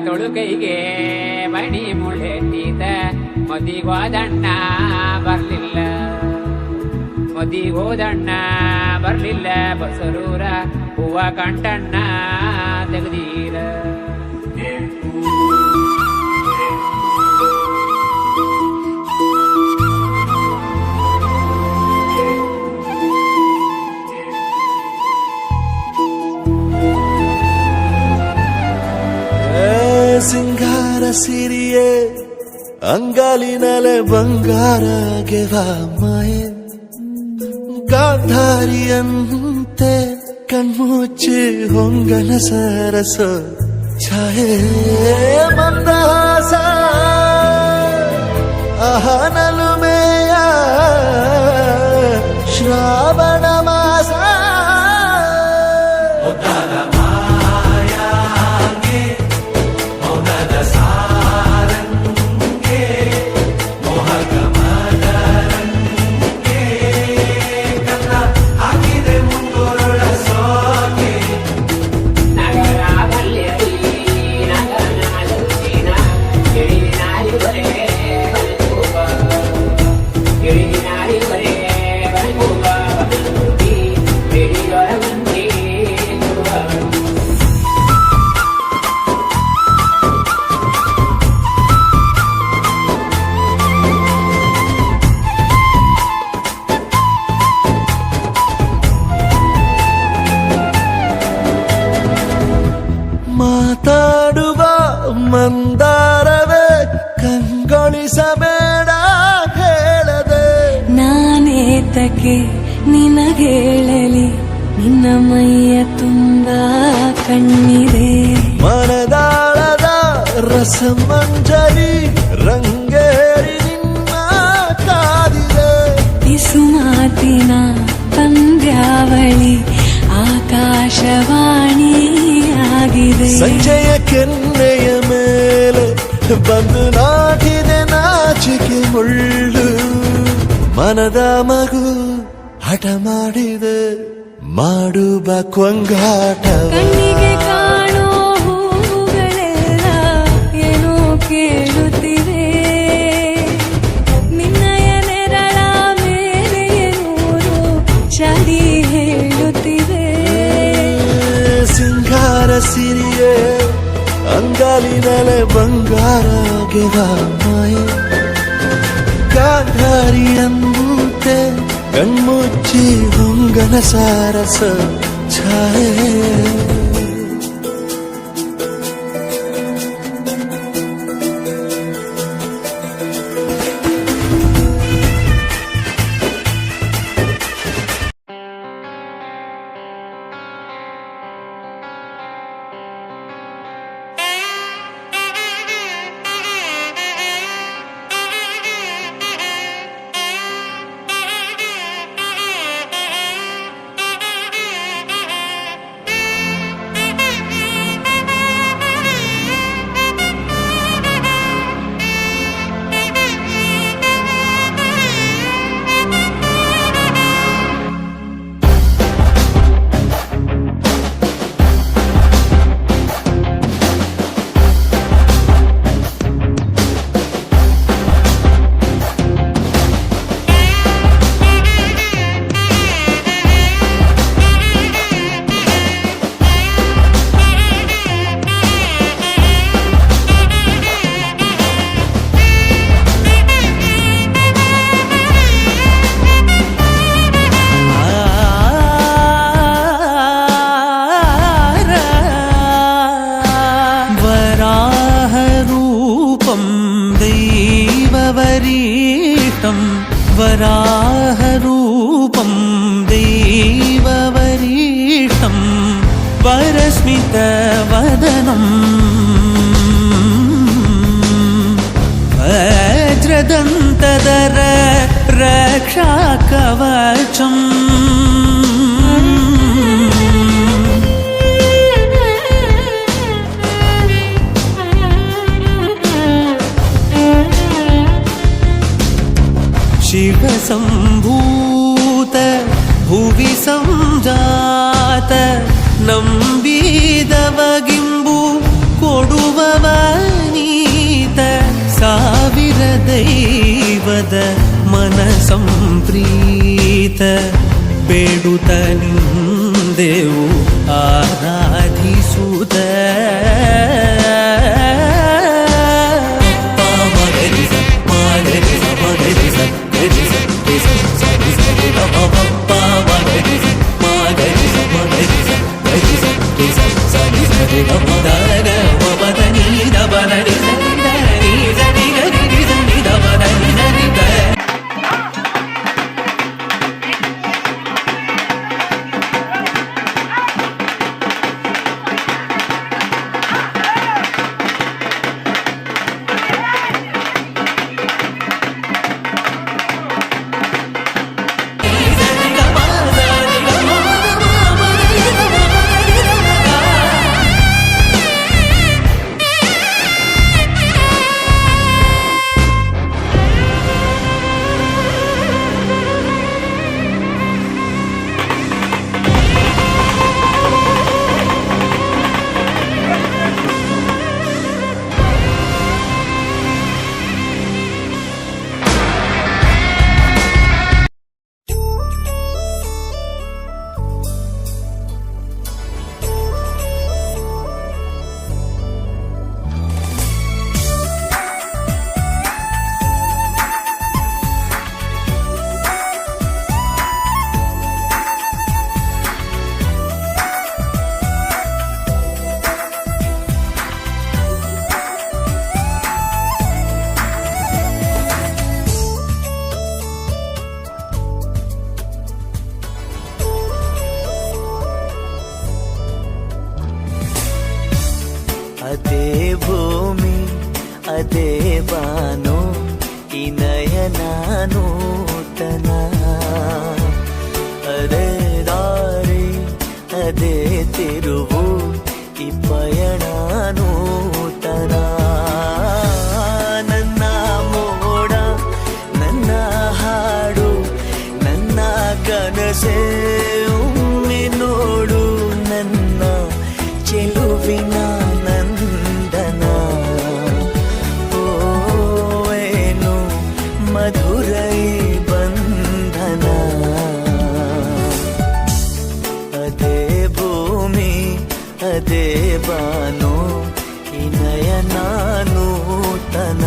ತೊಳುಕೈಗೆ ಮಣಿ ಮುಳೆತ್ತಿದ ಮದಿಗೋದಣ್ಣ ಬರ್ಲಿಲ್ಲ, ಮದಿಗೋದಣ್ಣ ಬರ್ಲಿಲ್ಲ. ಬಸರೂರ ಹೂವ ಕಂಟಣ್ಣ ತೆಗೆದೀರ. ಸಿಂಗಾರ ಸಿರಿಯೇ ಅಂಗಾಲಿನಲೆ ಬಂಗಾರ ಗೆವ ಮಾಯೆ, ಗಾಂಧಾರಿಯಂತೆ ಕಣ್ಮುಚ್ಚಿ ಹೊಂಗನ ಸರಸ ಛಾಯೆ, ಮಂದಹಾಸ ಅಹನಲುಮೆಯ ಶ್ರಾವಣ ಮಾಸ. ಮಾತಾಡುವ ಮಂದಾರವೇ ಕಂಗೊಳಿಸಬೇಡ ಹೇಳದೆ, ನಾನೇತಕ್ಕೆ ನಿನಗೇಳಲಿ ನಿನ್ನ ಮೈಯ ತುಂಬ ಕಣ್ಣಿದೆ. ಮನದಾಳದ ರಸಮಂಜರಿ ರಂಗೇರಿ ನಿನ್ನ ಕಾದಿದೆ. ಪಿಸುಮಾತಿನ ಪಂದ್ಯಾವಳಿ ಆಕಾಶವಾಣಿಯಾಗಿದೆ. ಸಂಜೆಯ ಕೆನ್ನೆಯ ಮೇಲೆ ಬಂದು ನಾಟಿದೆ ನಾಚಿಕೆ ಮುಳ್ಳು, ಮನದ ಮಗು ಹಠ ಮಾಡಿದೆ ಮಾಡುವ ಕೊಂಗಾಟ. ಕಣ್ಣಿಗೆ ಕಾಣೋ ಹೂಗಳೆಲ್ಲ ಏನೋ ಕೇಳುತ್ತಿವೆ, ನಿನ್ನಯ ನೆರಳ ಮೇಲೆ ನೂರು ಚಳಿ ಹೇಳುತ್ತಿವೆ. ಸಿಂಗಾರ ಸಿರಿಯೇ ಅಂಗಾಲಿನಲೆ ಬಂಗಾರ ಗೆವ ಮಾಯೆ, ಗಾಂಧಾರಿಯಂತೆ ಕಣ್ಮುಚ್ಚಿ ಹೊಂಗನ ಸಾರಸ ಛಾಯೆ. वराहरूपं देववरीष्टं वरस्मितवदनं वज्रदन्तधर रक्षाकवचम् शिवसम्भूत भुवि संजात नम्बिदवगिम्बु कोडुवव ದೈವದ ಮನ ಸಂಪ್ರೀತ ಬೇಡುತ್ತ ನಿಂದೆವು ಆರಾಧಿಸುತ್ತ ಅದೇ ಭೂಮಿ ಅದೇ ಬಾನು ಈ ನಯನ ನೂತನ ಅದೇ ದಾರಿ ಅದೇ ತಿರುವು ಈ ಪಯಣ ನೂತನ ನನ್ನ ಮೋಡ ನನ್ನ ಹಾಡು ನನ್ನ ಕನಸೇ ಒಮ್ಮೆ ನೋಡು ನನ್ನ ಚೆಲುವಿನ ನಂದನ ಓ ಏನು ಮಧುರೈ ಬಂಧನ ಅದೇ ಭೂಮಿ ಅದೇ ಬಾನು ಈ ನಯನ ನೂತನ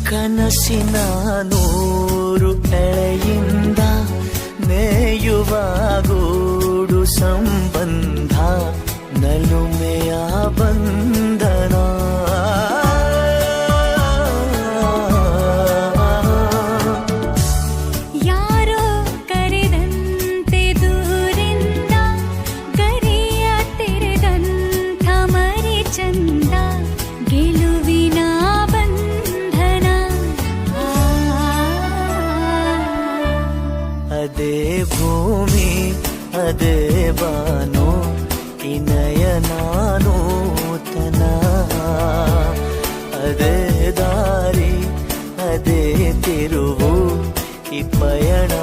ಕನಸಿನ ನೂರು ಎಳೆಯಿಂದ ನೇಯುವ ಗೂಡು ಸಂಬಂಧ ನಲುಮೆಯ ಬಂಧನ ಯಾರೋ ಕರೆದಂತೆ ದೂರಿಂದ ಗರಿಯ ತೆರೆದಂಥ ಮರಿ ಚಂದ ಗೆಲುವಿನ ಬಂಧನ ಅದೇ ಭೂಮಿ ಅದೇ ಬಾನು ಈ ನಯನ ನೂತನ ಅದೇ ದಾರಿ ಅದೇ ತಿರುವು ಈ ಪಯಣ